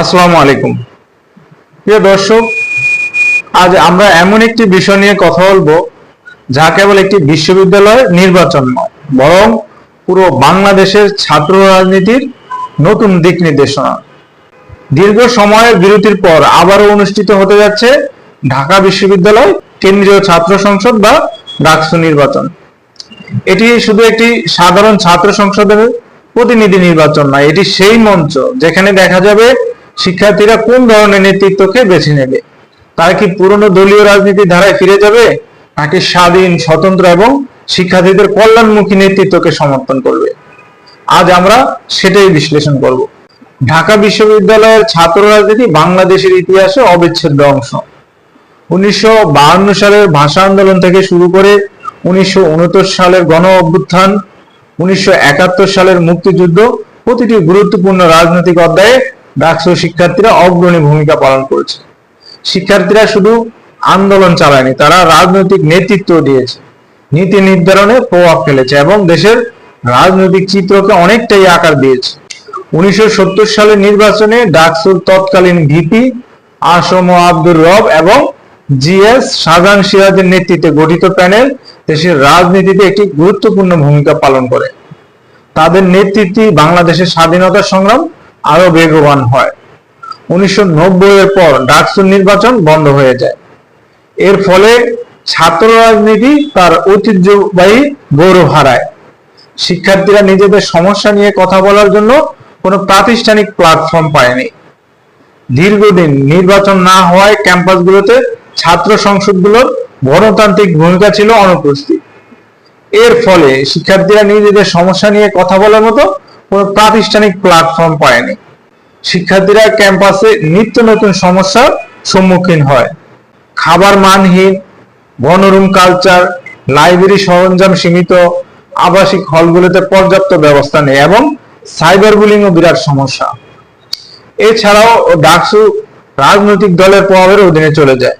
আসসালামু আলাইকুম। প্রিয় দর্শক, আজ আমরা এমন একটি বিষয় নিয়ে কথা বলবো যা কেবল একটি বিশ্ববিদ্যালয় নির্বাচন নয়, বরং পুরো বাংলাদেশের ছাত্র রাজনীতির নতুন দিক নির্দেশনা। দীর্ঘ সময়ের বিরতির পর আবারও অনুষ্ঠিত হতে যাচ্ছে ঢাকা বিশ্ববিদ্যালয় কেন্দ্রীয় ছাত্র সংসদ বা ডাকসু নির্বাচন। এটি শুধু একটি সাধারণ ছাত্র সংসদের প্রতিনিধি নির্বাচন নয়, এটি সেই মঞ্চ যেখানে দেখা যাবে শিক্ষার্থীরা কোন ধরনের নেতৃত্বকে বেছে নেবে। তারা কি পুরনো দলীয় রাজনীতির ধারায় ফিরে যাবে, নাকি স্বাধীন, স্বতন্ত্র এবং শিক্ষার্থীদের কল্যাণমুখী নেতৃত্বকে সমর্থন করবে? আজ আমরা সেটাই বিশ্লেষণ করব। ঢাকা বিশ্ববিদ্যালয়ের ছাত্র রাজনীতি বাংলাদেশের ইতিহাসে অবিচ্ছেদ্য অংশ। 1952 সালের ভাষা আন্দোলন থেকে শুরু করে 1969 সালের গণ অভ্যুত্থান, 1971 সালের মুক্তিযুদ্ধ, প্রতিটি গুরুত্বপূর্ণ রাজনৈতিক অধ্যায়ে ডাকসু শিক্ষার্থীরা অগ্রণী ভূমিকা পালন করেছে। শিক্ষার্থীরা শুধু আন্দোলন চালায়নি, তারা রাজনৈতিক নেতৃত্ব দিয়েছে, নীতি নির্ধারণে প্রভাব ফেলেছে এবং দেশের রাজনৈতিক চিত্রকে অনেকটাই আকার দিয়েছে। 1970 সালের নির্বাচনে ডাকসুর তৎকালীন ভিপি আসম আব্দুর রব এবং জিএস শাহজাহান সিরাজের নেতৃত্বে গঠিত প্যানেল দেশের রাজনীতিতে একটি গুরুত্বপূর্ণ ভূমিকা পালন করে। তাদের নেতৃত্বে বাংলাদেশের স্বাধীনতা সংগ্রাম আরো বেগবান হয়। 1990 এর পর ডাকসুর নির্বাচন বন্ধ হয়ে যায়। এর ফলে ছাত্র রাজনীতি তার ঐতিহ্যবাহী গৌরব হারায়। শিক্ষার্থীরা নিজেদের সমস্যা নিয়ে কথা বলার জন্য কোনো প্রাতিষ্ঠানিক প্ল্যাটফর্ম পায়নি। দীর্ঘদিন নির্বাচন না হওয়ায় ক্যাম্পাসগুলোতে ছাত্র সংসদগুলোর গণতান্ত্রিক ভূমিকা ছিল অনুপস্থিত। এর ফলে শিক্ষার্থীরা নিজেদের সমস্যা নিয়ে কথা বলার মতো কোনো প্রাতিষ্ঠানিক প্ল্যাটফর্ম পায়নি। শিক্ষার্থীরা ক্যাম্পাসে নিত্য নতুন সমস্যার সম্মুখীন হয়। খাবার মানহীন, গণরুম কালচার, লাইব্রেরি সরঞ্জাম সীমিত, আবাসিক হলগুলোতে পর্যাপ্ত ব্যবস্থা নেই এবং সাইবার বুলিংও বিরাট সমস্যা। এছাড়াও ডাকসু রাজনৈতিক দলের প্রভাবের অধীনে চলে যায়।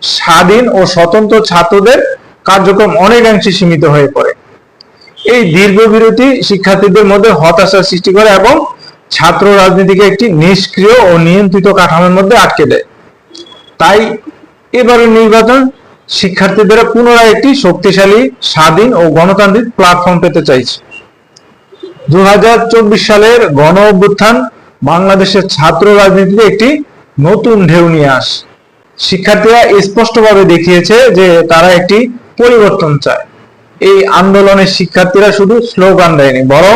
স্বাধীন ও স্বতন্ত্র ছাত্রদের কার্যক্রম অনেকাংশে সীমিত হয়ে পড়ে। এই দীর্ঘ বিরতি শিক্ষার্থীদের মধ্যে হতাশার সৃষ্টি করে এবং ছাত্র রাজনীতিকে একটি নিষ্ক্রিয় ও নিয়ন্ত্রিত কাঠামোর মধ্যে আটকে দেয়। তাই এবারের নির্বাচন শিক্ষার্থীদের পুনরায় একটি শক্তিশালী, স্বাধীন ও গণতান্ত্রিক প্ল্যাটফর্ম পেতে চাইছে। 2024 সালের গণ অভ্যুত্থান বাংলাদেশের ছাত্র রাজনীতিতে একটি নতুন ঢেউ নিয়ে আসে। শিক্ষার্থীরা স্পষ্টভাবে দেখিয়েছে যে তারা একটি পরিবর্তন চায়। এই আন্দোলনে শিক্ষার্থীরা শুধু স্লোগান দেয়নি, বরং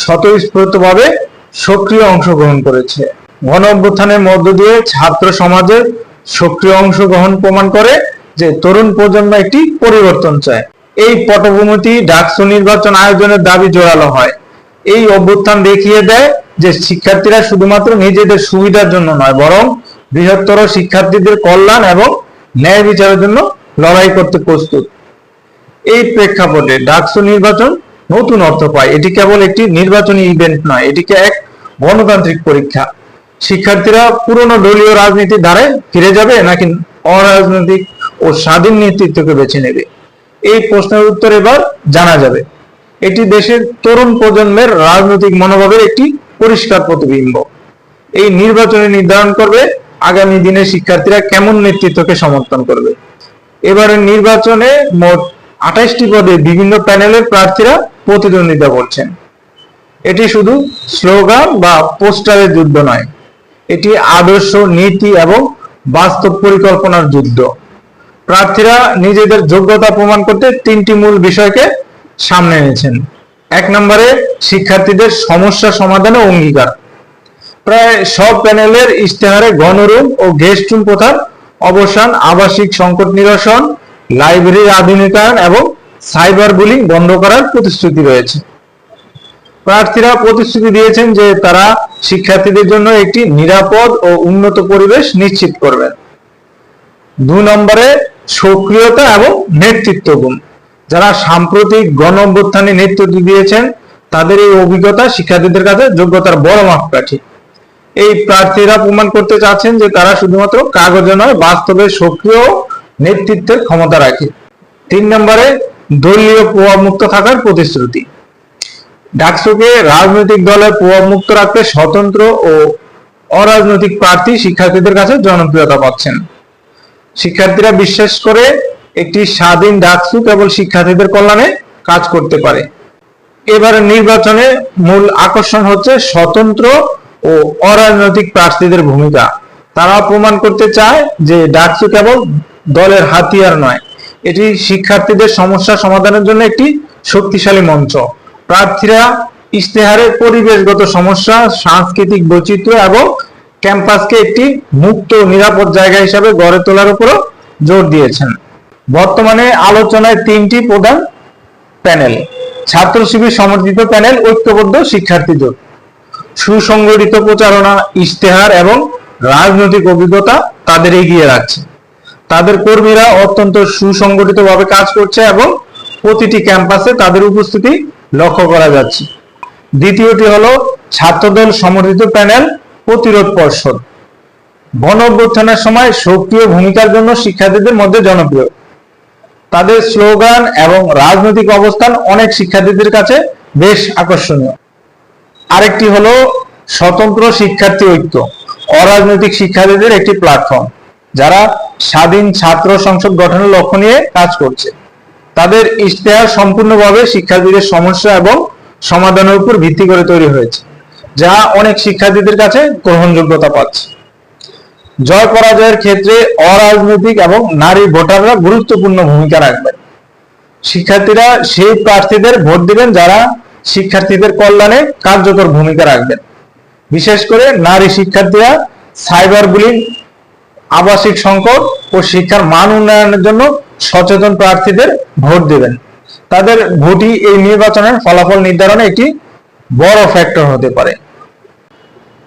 স্বতঃস্ফূর্তভাবে সক্রিয় অংশগ্রহণ করেছে। গণ অভ্যুত্থানের মধ্য দিয়ে ছাত্র সমাজের সক্রিয় অংশগ্রহণ প্রমাণ করে যে তরুণ প্রজন্ম একটি পরিবর্তন চায়। এই পটভূমিতে ডাকসু নির্বাচন আয়োজনের দাবি জোরালো হয়। এই অভ্যুত্থান দেখিয়ে দেয় যে শিক্ষার্থীরা শুধুমাত্র নিজেদের সুবিধার জন্য নয়, বরং বৃহত্তর শিক্ষার্থীদের কল্যাণ এবং ন্যায় বিচারের জন্য লড়াই করতে প্রস্তুত। এই প্রেক্ষাপটে ডাকসু নির্বাচন নতুন অর্থ পায়। এটি কেবল একটি নির্বাচনী ইভেন্ট নয়, এটিকে এক গণতান্ত্রিক পরীক্ষা। শিক্ষার্থীরা পুরনো দলীয় রাজনীতির ধারায় ফিরে যাবে, নাকি অরাজনৈতিক ও স্বাধীন নেতৃত্বকে বেছে নেবে? এই প্রশ্নের উত্তর এবার জানা যাবে। এটি দেশের তরুণ প্রজন্মের রাজনৈতিক মনোভাবের একটি পরিষ্কার প্রতিবিম্ব। এই নির্বাচনে নির্ধারণ করবে আগামী দিনে শিক্ষার্থীরা কেমন নেতৃত্বকে সমর্থন করবে। এবারের নির্বাচনে মোট 28টি পদে বিভিন্ন প্যানেলের প্রার্থীরা প্রতিদ্বন্দ্বিতা করছেন। এটি শুধু স্লোগান বা পোস্টারের যুদ্ধ নয়, এটি আদর্শ, নীতি এবং বাস্তব পরিকল্পনার যুদ্ধ। প্রার্থীরা নিজেদের যোগ্যতা প্রমাণ করতে 3টি মূল বিষয়কে সামনে এনেছেন। 1 নম্বরে শিক্ষার্থীদের সমস্যা সমাধানে অঙ্গীকার। প্রায় সব প্যানেলের ইশতেহারে গণরুম ও গেস্ট রুম প্রথার অবসান, আবাসিক সংকট নিরসন, লাইব্রেরির আধুনিকায়ন এবং সাইবার বুলিং বন্ধ করার প্রতিশ্রুতি রয়েছে। প্রার্থীরা প্রতিশ্রুতি দিয়েছেন যে তারা শিক্ষার্থীদের জন্য একটি নিরাপদ ও উন্নত পরিবেশ নিশ্চিত করবেন। 2 নম্বরে সক্রিয়তা এবং নেতৃত্ব গুণ। যারা সাম্প্রতিক গণ অভ্যুত্থানে নেতৃত্ব দিয়েছেন তাদের এই অভিজ্ঞতা শিক্ষার্থীদের কাছে যোগ্যতার বড় মাপকাঠি। এই প্রার্থীরা প্রমাণ করতে চাচ্ছেন যে তারা শুধুমাত্র কাগজে নয়, বাস্তবে সক্রিয় নেতৃত্বের ক্ষমতা রাখে। 3 নম্বরে দলীয় প্রভাব মুক্ত থাকার প্রতিশ্রুতি। ডাকসুকে রাজনৈতিক দলের প্রভাব মুক্ত রাখতে স্বতন্ত্র ও অরাজনৈতিক প্রার্থী শিক্ষার্থীদের কাছে জনপ্রিয়তা পাচ্ছেন। শিক্ষার্থীরা বিশ্বাস করে একটি স্বাধীন ডাকসু কেবল শিক্ষার্থীদের কল্যাণে কাজ করতে পারে। এবারে নির্বাচনে মূল আকর্ষণ হচ্ছে স্বতন্ত্র ও অরাজনৈতিক প্রার্থীদের ভূমিকা। তারা প্রমাণ করতে চায় যে ডাকসু কেবল দলের হাতিয়ার নয়, এটি শিক্ষার্থীদের সমস্যা সমাধানের জন্য একটি শক্তিশালী মঞ্চ। প্রার্থীরা ইশতেহারে পরিবেশগত সমস্যা, সাংস্কৃতিক বৈচিত্র্য এবং ক্যাম্পাসকে একটি মুক্ত নিরাপদ জায়গা হিসাবে গড়ে তোলার উপরও জোর দিয়েছেন। বর্তমানে আলোচনায় তিনটি প্রধান প্যানেল: ছাত্র শিবির সমর্থিত প্যানেল ঐক্যবদ্ধ শিক্ষার্থী জোট, সুসংগঠিত প্রচারণা, ইশতেহার এবং রাজনৈতিক অভিজ্ঞতা তাদের এগিয়ে রাখছে। তাদের কর্মীরা অত্যন্ত সুসংগঠিতভাবে কাজ করছে এবং প্রতিটি ক্যাম্পাসে তাদের উপস্থিতি লক্ষ্য করা যাচ্ছে। দ্বিতীয়টি হলো ছাত্রদল সমর্থিত প্যানেল প্রতিরোধ পর্ষদ, গণঅভ্যুত্থানের সময় সক্রিয় ভূমিকার জন্য শিক্ষার্থীদের মধ্যে জনপ্রিয়। তাদের স্লোগান এবং রাজনৈতিক অবস্থান অনেক শিক্ষার্থীদের কাছে বেশ আকর্ষণীয়। আরেকটি হলো স্বতন্ত্র শিক্ষার্থী ঐক্য, অরাজনৈতিক শিক্ষার্থীদের একটি প্ল্যাটফর্ম যারা স্বাধীন ছাত্র সংসদ গঠনের লক্ষ্য নিয়ে কাজ করছে। তাদের ইশতেহার সম্পূর্ণভাবে শিক্ষার্থীদের সমস্যা এবং সমাধানের উপর ভিত্তি করে তৈরি হয়েছে, যা অনেক শিক্ষার্থীদের কাছে গ্রহণযোগ্যতা পাচ্ছে। জয় পরাজয়ের ক্ষেত্রে অরাজনৈতিক এবং নারী ভোটাররা গুরুত্বপূর্ণ ভূমিকা রাখবেন। শিক্ষার্থীরা সেই প্রার্থীদের ভোট দিবেন যারা শিক্ষার্থীদের কল্যাণে কার্যকর ভূমিকা রাখবেন। বিশেষ করে নারী শিক্ষার্থীরা সাইবার বুলিং, আবাসিক সংকট ও শিক্ষার মান উন্নয়নের জন্য সচেতন প্রার্থীদের ভোট দেবেন। তাদের ভোটই এই নির্বাচনের ফলাফল নির্ধারণে একটি বড় ফ্যাক্টর হতে পারে।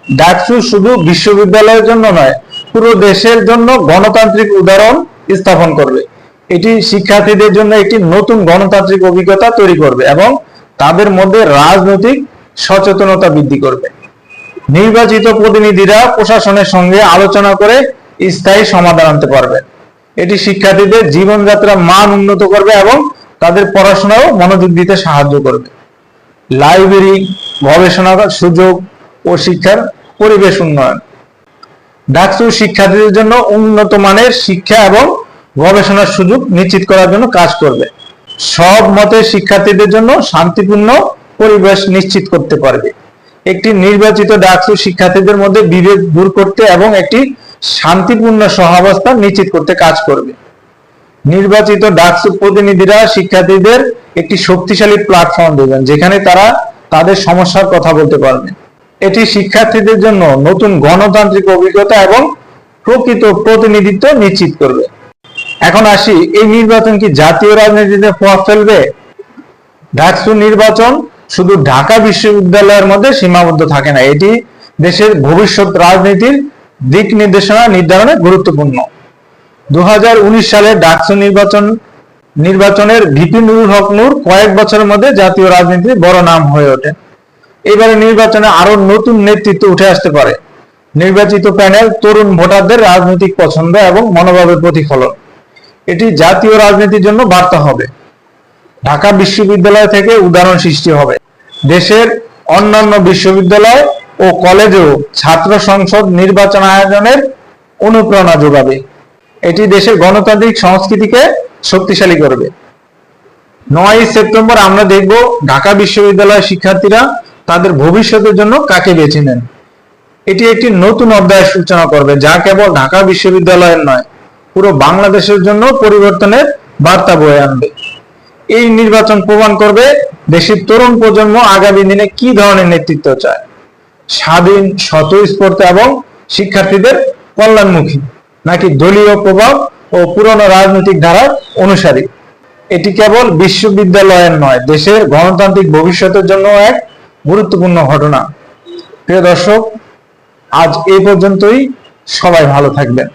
ডাকসু শুধু বিশ্ববিদ্যালয়ের জন্য নয়, পুরো দেশের জন্য গণতান্ত্রিক উদাহরণ স্থাপন করবে। এটি শিক্ষার্থীদের জন্য একটি নতুন গণতান্ত্রিক অভিজ্ঞতা তৈরি করবে এবং তাদের মধ্যে রাজনৈতিক সচেতনতা বৃদ্ধি করবে। নির্বাচিত প্রতিনিধিরা প্রশাসনের সঙ্গে আলোচনা করে স্থায়ী সমাধান আনতে পারবে। এটি শিক্ষার্থীদের জীবনযাত্রার মান উন্নত করবে এবং তাদের পড়াশোনাও মনোযোগ দিতে সাহায্য করবে। লাইব্রেরি, গবেষণার সুযোগ ও শিক্ষার পরিবেশ উন্নয়ন। ডাকসু শিক্ষার্থীদের জন্য উন্নত মানের শিক্ষা এবং গবেষণার সুযোগ নিশ্চিত করার জন্য কাজ করবে। সব মতের শিক্ষার্থীদের জন্য শান্তিপূর্ণ পরিবেশ নিশ্চিত করতে পারবে। একটি নির্বাচিত ডাকসু শিক্ষার্থীদের মধ্যে বিভেদ দূর করতে এবং একটি শান্তিপূর্ণ সহাবস্থান নিশ্চিত করতে কাজ করবে। নির্বাচিত ডাকসু প্রতিনিধিরা শিক্ষার্থীদের একটি শক্তিশালী প্ল্যাটফর্ম দেবেন যেখানে তারা তাদের সমস্যার কথা বলতে পারবে। এটি শিক্ষার্থীদের জন্য নতুন গণতান্ত্রিক অভিজ্ঞতা এবং প্রকৃত প্রতিনিধিত্ব নিশ্চিত করবে। এখন আসি, এই নির্বাচন কি জাতীয় রাজনীতিতে প্রভাব ফেলবে? ডাকসু নির্বাচন শুধু ঢাকা বিশ্ববিদ্যালয়ের মধ্যে সীমাবদ্ধ থাকে না, এটি দেশের ভবিষ্যৎ রাজনীতির দিক নির্দেশনা নির্ধারণে গুরুত্বপূর্ণ। 2019 সালে ডাকসু নির্বাচনের ভিপি নুরুল হক নূর কয়েক বছরের মধ্যে জাতীয় রাজনীতির বড় নাম হয়ে ওঠে। এবারে নির্বাচনে আরো নতুন নেতৃত্ব উঠে আসতে পারে। নির্বাচিত প্যানেল তরুণ ভোটারদের রাজনৈতিক পছন্দ এবং মনোভাবের প্রতিফলন। এটি জাতীয় রাজনীতির জন্য বার্তা হবে। ঢাকা বিশ্ববিদ্যালয় থেকে উদাহরণ সৃষ্টি হবে। দেশের অন্যান্য বিশ্ববিদ্যালয় ও কলেজেও ছাত্র সংসদ নির্বাচন আয়োজনের অনুপ্রেরণা যোগাবে। এটি দেশের গণতান্ত্রিক সংস্কৃতিকে শক্তিশালী করবে। 9 সেপ্টেম্বর আমরা দেখব ঢাকা বিশ্ববিদ্যালয়ের শিক্ষার্থীরা তাদের ভবিষ্যতের জন্য কাকে বেছে নেন। এটি একটি নতুন অধ্যায়ের সূচনা করবে, যা কেবল ঢাকা বিশ্ববিদ্যালয়ের নয়, পুরো বাংলাদেশের জন্য পরিবর্তনের বার্তা বয়ে আনবে। এই নির্বাচন প্রমাণ করবে দেশের তরুণ প্রজন্ম আগামী দিনে কি ধরনের নেতৃত্ব চায়: স্বাধীন, স্বতঃস্ফূর্ত এবং শিক্ষার্থীদের কল্যাণমুখী, নাকি দলীয় প্রভাব ও পুরনো রাজনৈতিক ধারার অনুসারী। এটি কেবল বিশ্ববিদ্যালয়ের নয়, দেশের গণতান্ত্রিক ভবিষ্যতের জন্য এক গুরুত্বপূর্ণ ঘটনা। প্রিয় দর্শক, আজ এই পর্যন্তই। সবাই ভালো থাকবেন।